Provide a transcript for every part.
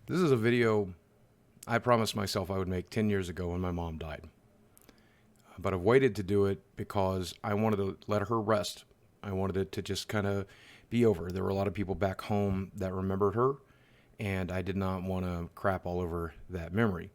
This is a video I promised myself I would make 10 years ago when my mom died. But I've waited to do it because I wanted to let her rest. I wanted it to just kind of be over. There were a lot of people back home that remembered her, and I did not want to crap all over that memory.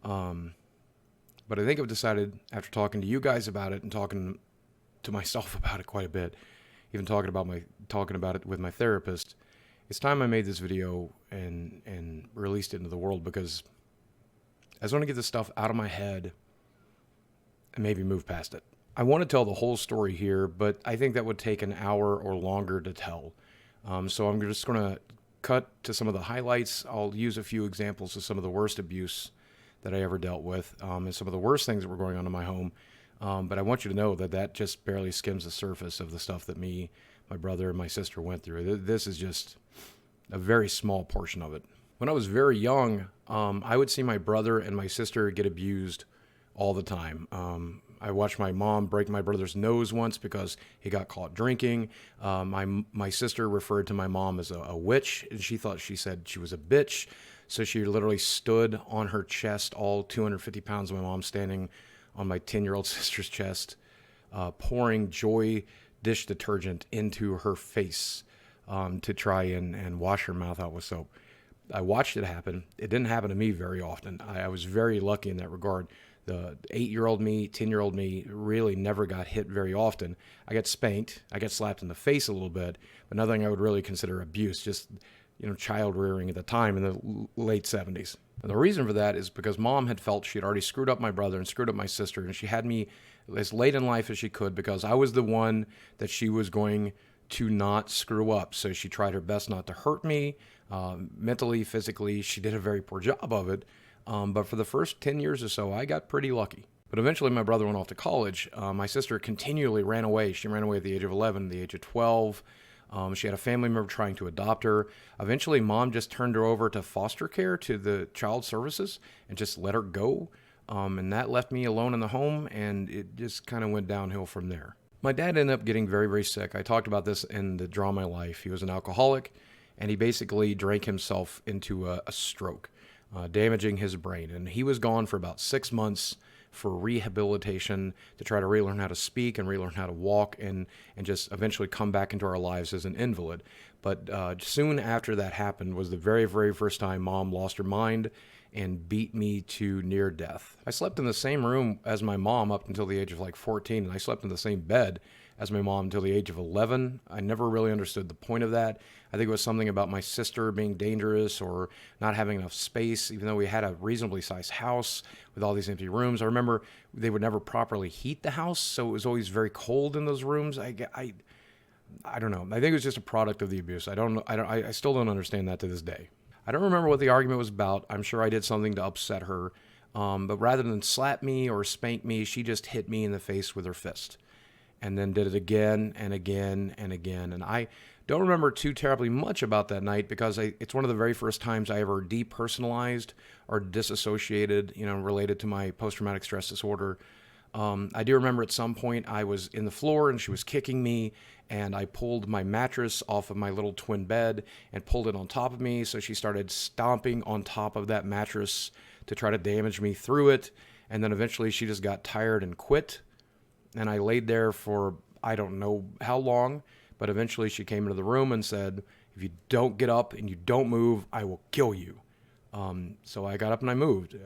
But I think I've decided, after talking to you guys about it and talking to myself about it quite a bit, even talking about it with my therapist, it's time I made this video and released it into the world, because I just want to get this stuff out of my head and maybe move past it. I want to tell the whole story here, but I think that would take an hour or longer to tell. So I'm just going to cut to some of the highlights. I'll use a few examples of some of the worst abuse that I ever dealt with, and some of the worst things that were going on in my home. But I want you to know that that just barely skims the surface of the stuff that me, my brother, and my sister went through. This is just a very small portion of it. When I was very young, I would see my brother and my sister get abused all the time. I watched my mom break my brother's nose once because he got caught drinking. My sister referred to my mom as a witch, and she said she was a bitch. So she literally stood on her chest, all 250 pounds of my mom standing on my 10-year-old sister's chest, pouring Joy dish detergent into her face to try and wash her mouth out with soap. I watched it happen. It didn't happen to me very often. I was very lucky in that regard. The 8-year-old me, 10-year-old me really never got hit very often. I got spanked. I got slapped in the face a little bit, but nothing I would really consider abuse, just, child rearing at the time in the late 70s. And the reason for that is because mom had felt she had already screwed up my brother and screwed up my sister, and she had me as late in life as she could because I was the one that she was going to not screw up. So she tried her best not to hurt me, mentally, physically. She did a very poor job of it. But for the first 10 years or so, I got pretty lucky. But eventually my brother went off to college. My sister continually ran away. She ran away at the age of 11, the age of 12. She had a family member trying to adopt her. Eventually, mom just turned her over to foster care, to the child services, and just let her go. And that left me alone in the home, and it just kind of went downhill from there. My dad ended up getting very, very sick. I talked about this in the Draw My Life. He was an alcoholic, and he basically drank himself into a stroke, damaging his brain. And he was gone for about 6 months for rehabilitation to try to relearn how to speak and relearn how to walk and just eventually come back into our lives as an invalid. But soon after that happened was the very, very first time mom lost her mind and beat me to near death. I slept in the same room as my mom up until the age of 14, and I slept in the same bed as my mom until the age of 11. I never really understood the point of that. I think it was something about my sister being dangerous or not having enough space, even though we had a reasonably sized house with all these empty rooms. I remember they would never properly heat the house, so it was always very cold in those rooms. I don't know. I think it was just a product of the abuse. I still don't understand that to this day. I don't remember what the argument was about. I'm sure I did something to upset her. But rather than slap me or spank me, she just hit me in the face with her fist. And then did it again and again and again. And I don't remember too terribly much about that night because it's one of the very first times I ever depersonalized or disassociated, related to my post-traumatic stress disorder. I do remember at some point I was in the floor and she was kicking me, and I pulled my mattress off of my little twin bed and pulled it on top of me. So she started stomping on top of that mattress to try to damage me through it. And then eventually she just got tired and quit. And I laid there for I don't know how long, but eventually she came into the room and said, "If you don't get up and you don't move, I will kill you." So I got up and I moved.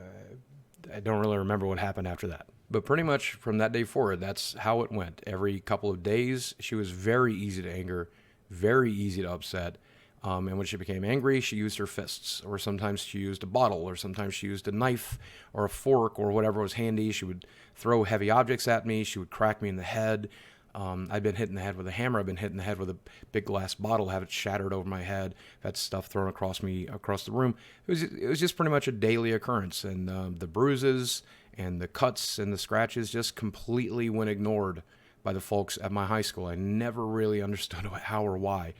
I don't really remember what happened after that. But pretty much from that day forward, that's how it went. Every couple of days, she was very easy to anger, very easy to upset. And when she became angry, she used her fists, or sometimes she used a bottle, or sometimes she used a knife or a fork or whatever was handy. She would throw heavy objects at me. She would crack me in the head. I've been hit in the head with a hammer. I've been hit in the head with a big glass bottle, have it shattered over my head. I've had stuff thrown across me, across the room. It was just pretty much a daily occurrence. And the bruises and the cuts and the scratches just completely went ignored by the folks at my high school. I never really understood how or why.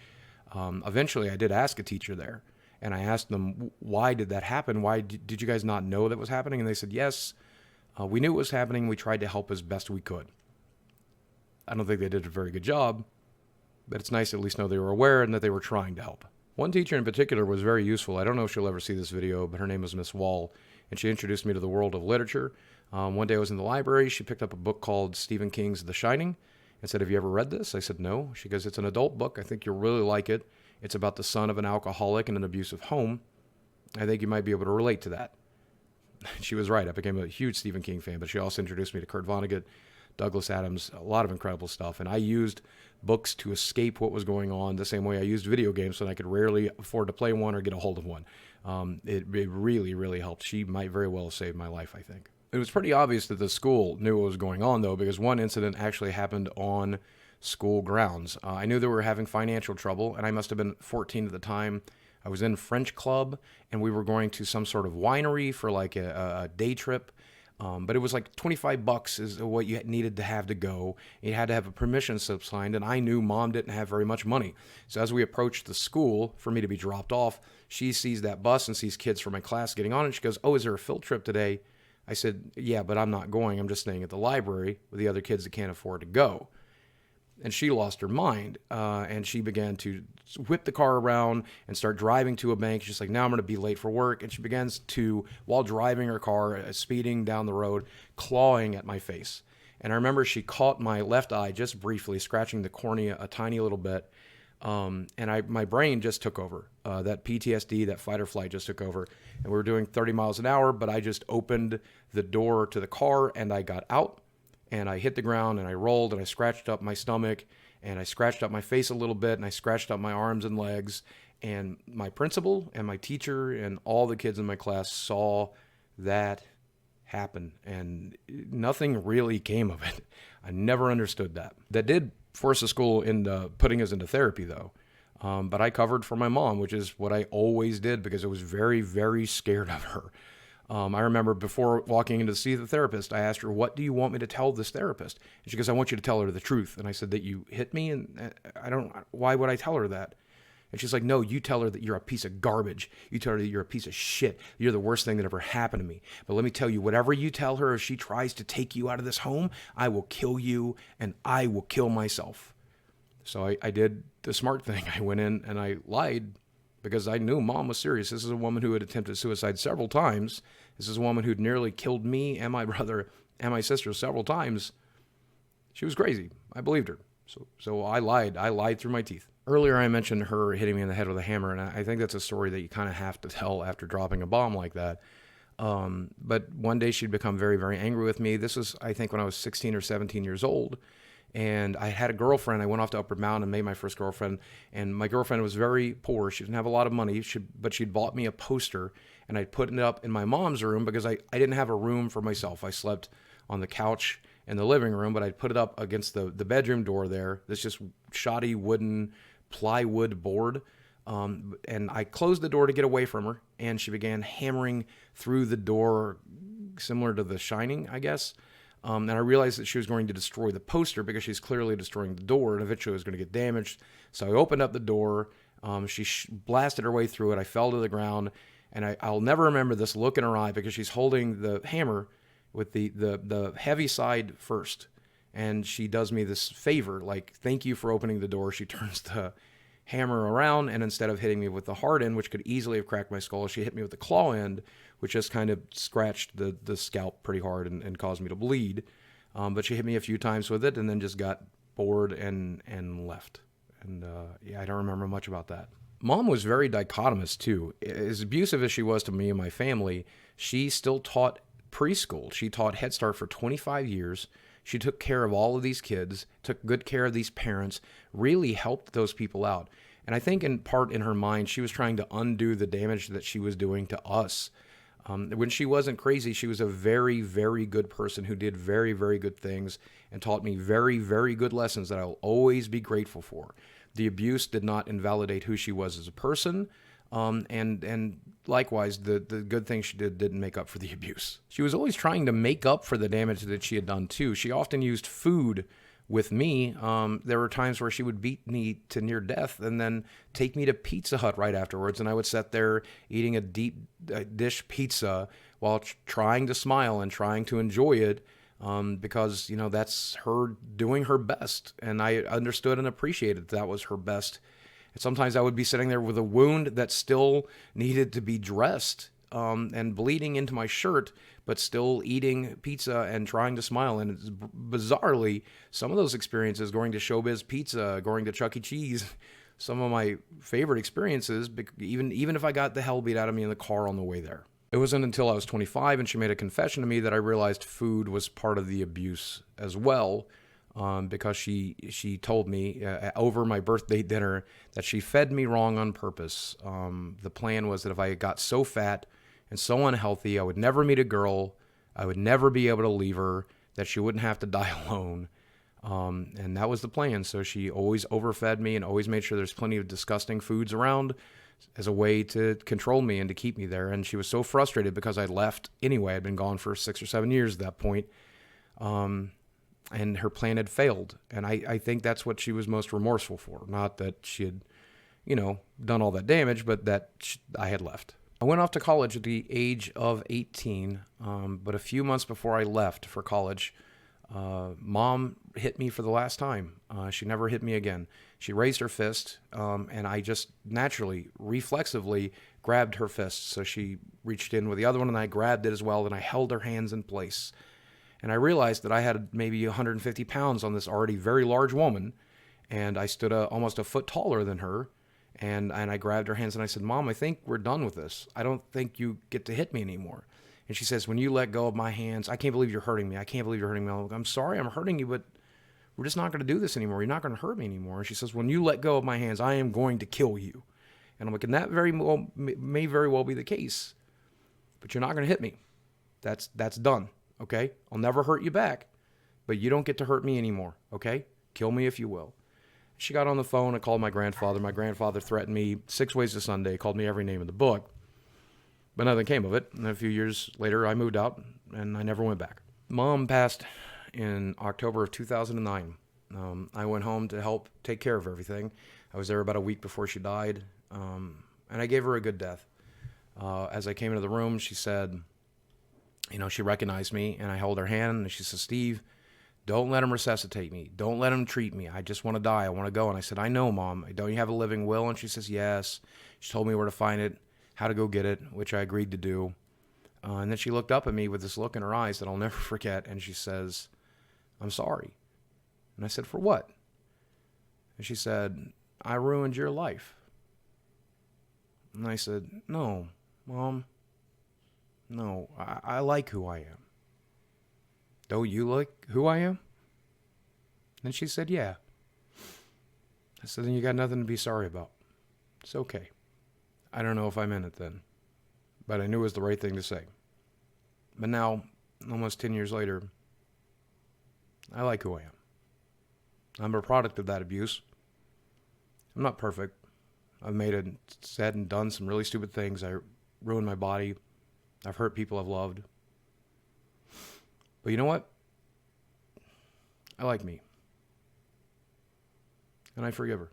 Eventually, I did ask a teacher there, and I asked them, why did that happen? Why did you guys not know that was happening? And they said, yes, we knew it was happening. We tried to help as best we could. I don't think they did a very good job, but it's nice to at least know they were aware and that they were trying to help. One teacher in particular was very useful. I don't know if she'll ever see this video, but her name was Miss Wall, and she introduced me to the world of literature. One day I was in the library. She picked up a book called Stephen King's The Shining and said, "Have you ever read this?" I said, "No." She goes, "It's an adult book. I think you'll really like it. It's about the son of an alcoholic in an abusive home. I think you might be able to relate to that." She was right. I became a huge Stephen King fan, but she also introduced me to Kurt Vonnegut, Douglas Adams, a lot of incredible stuff. And I used books to escape what was going on the same way I used video games when I could rarely afford to play one or get a hold of one. It really, really helped. She might very well have saved my life, I think. It was pretty obvious that the school knew what was going on, though, because one incident actually happened on school grounds. I knew they were having financial trouble, and I must have been 14 at the time. I was in French club, and we were going to some sort of winery for like a day trip. But it was like $25 is what you needed to have to go. You had to have a permission slip signed, and I knew Mom didn't have very much money. So as we approached the school for me to be dropped off, she sees that bus and sees kids from my class getting on, and she goes, "Oh, is there a field trip today?" I said, "Yeah, but I'm not going. I'm just staying at the library with the other kids that can't afford to go." And she lost her mind, and she began to whip the car around and start driving to a bank. She's like, "Now I'm going to be late for work." And she begins to, while driving her car, speeding down the road, clawing at my face. And I remember she caught my left eye just briefly, scratching the cornea a tiny little bit. My brain just took over. That PTSD, that fight or flight just took over. And we were doing 30 miles an hour, but I just opened the door to the car and I got out. And I hit the ground and I rolled and I scratched up my stomach and I scratched up my face a little bit and I scratched up my arms and legs. And my principal and my teacher and all the kids in my class saw that happen, and nothing really came of it. I never understood that. That did force the school into putting us into therapy, though. But I covered for my mom, which is what I always did because I was very, very scared of her. I remember before walking in to see the therapist, I asked her, "What do you want me to tell this therapist?" And she goes, "I want you to tell her the truth." And I said, "That you hit me?" And why would I tell her that? And she's like, "No, you tell her that you're a piece of garbage. You tell her that you're a piece of shit. You're the worst thing that ever happened to me. But let me tell you, whatever you tell her, if she tries to take you out of this home, I will kill you and I will kill myself." So I did the smart thing. I went in and I lied because I knew Mom was serious. This is a woman who had attempted suicide several times. This is a woman who'd nearly killed me and my brother and my sister several times. She was crazy. I believed her. So I lied. I lied through my teeth. Earlier, I mentioned her hitting me in the head with a hammer, and I think that's a story that you kind of have to tell after dropping a bomb like that. But one day she'd become very, very angry with me. This was, I think, when I was 16 or 17 years old. And I had a girlfriend. I went off to Upper Mountain and made my first girlfriend. And my girlfriend was very poor. She didn't have a lot of money, but she'd bought me a poster. And I'd put it up in my mom's room because I didn't have a room for myself. I slept on the couch in the living room, but I'd put it up against the bedroom door there. This just shoddy wooden plywood board. And I closed the door to get away from her. And she began hammering through the door, similar to The Shining, I guess. And I realized that she was going to destroy the poster because she's clearly destroying the door and eventually it was going to get damaged. So I opened up the door. She blasted her way through it. I fell to the ground, and I'll never remember this look in her eye because she's holding the hammer with the heavy side first. And she does me this favor, like, "Thank you for opening the door." She turns the hammer around, and instead of hitting me with the hard end, which could easily have cracked my skull, she hit me with the claw end, which just kind of scratched the scalp pretty hard and caused me to bleed. But she hit me a few times with it and then just got bored and left. And I don't remember much about that. Mom was very dichotomous too. As abusive as she was to me and my family, she still taught preschool. She taught Head Start for 25 years. She took care of all of these kids, took good care of these parents, really helped those people out. And I think in part in her mind, she was trying to undo the damage that she was doing to us. When she wasn't crazy, she was a very, very good person who did very, very good things and taught me very, very good lessons that I'll always be grateful for. The abuse did not invalidate who she was as a person. And likewise, the good things she did didn't make up for the abuse. She was always trying to make up for the damage that she had done too. She often used food with me. There were times where she would beat me to near death and then take me to Pizza Hut right afterwards. And I would sit there eating a deep dish pizza while trying to smile and trying to enjoy it. Because, that's her doing her best. And I understood and appreciated that was her best. And sometimes I would be sitting there with a wound that still needed to be dressed, and bleeding into my shirt, but still eating pizza and trying to smile. And it's bizarrely, some of those experiences, going to Showbiz Pizza, going to Chuck E. Cheese, some of my favorite experiences, even if I got the hell beat out of me in the car on the way there. It wasn't until I was 25 and she made a confession to me that I realized food was part of the abuse as well, because she told me over my birthday dinner that she fed me wrong on purpose. The plan was that if I got so fat and so unhealthy, I would never meet a girl, I would never be able to leave her, that she wouldn't have to die alone. And that was the plan. So she always overfed me and always made sure there's plenty of disgusting foods around as a way to control me and to keep me there. And she was so frustrated because I left anyway. I'd been gone for 6 or 7 years at that point. And her plan had failed. And I think that's what she was most remorseful for. Not that she had, done all that damage, but that I had left. I went off to college at the age of 18, but a few months before I left for college, Mom hit me for the last time. She never hit me again. She raised her fist, and I just naturally, reflexively grabbed her fist. So she reached in with the other one, and I grabbed it as well, and I held her hands in place. And I realized that I had maybe 150 pounds on this already very large woman, and I stood almost a foot taller than her. And I grabbed her hands and I said, Mom, I think we're done with this. I don't think you get to hit me anymore. And she says, when you let go of my hands, I can't believe you're hurting me. I can't believe you're hurting me. I'm sorry I'm hurting you, but we're just not going to do this anymore. You're not going to hurt me anymore. And she says, when you let go of my hands, I am going to kill you. And I'm like, and that may very well be the case, but you're not going to hit me. That's done. Okay. I'll never hurt you back, but you don't get to hurt me anymore. Okay. Kill me if you will. She got on the phone and called my grandfather. My grandfather threatened me 6 ways to Sunday, called me every name in the book. But nothing came of it. And a few years later, I moved out, and I never went back. Mom passed in October of 2009. I went home to help take care of everything. I was there about a week before she died, and I gave her a good death. As I came into the room, she said, she recognized me, and I held her hand, and she said, Steve, don't let him resuscitate me. Don't let him treat me. I just want to die. I want to go. And I said, I know, Mom. Don't you have a living will? And she says, yes. She told me where to find it, how to go get it, which I agreed to do. And then she looked up at me with this look in her eyes that I'll never forget. And she says, I'm sorry. And I said, for what? And she said, I ruined your life. And I said, no, Mom. No, I like who I am. Don't you like who I am? And she said, yeah. I said, then you got nothing to be sorry about. It's okay. I don't know if I meant it then, but I knew it was the right thing to say. But now, almost 10 years later, I like who I am. I'm a product of that abuse. I'm not perfect. I've said and done some really stupid things. I ruined my body. I've hurt people I've loved. But you know what? I like me. And I forgive her.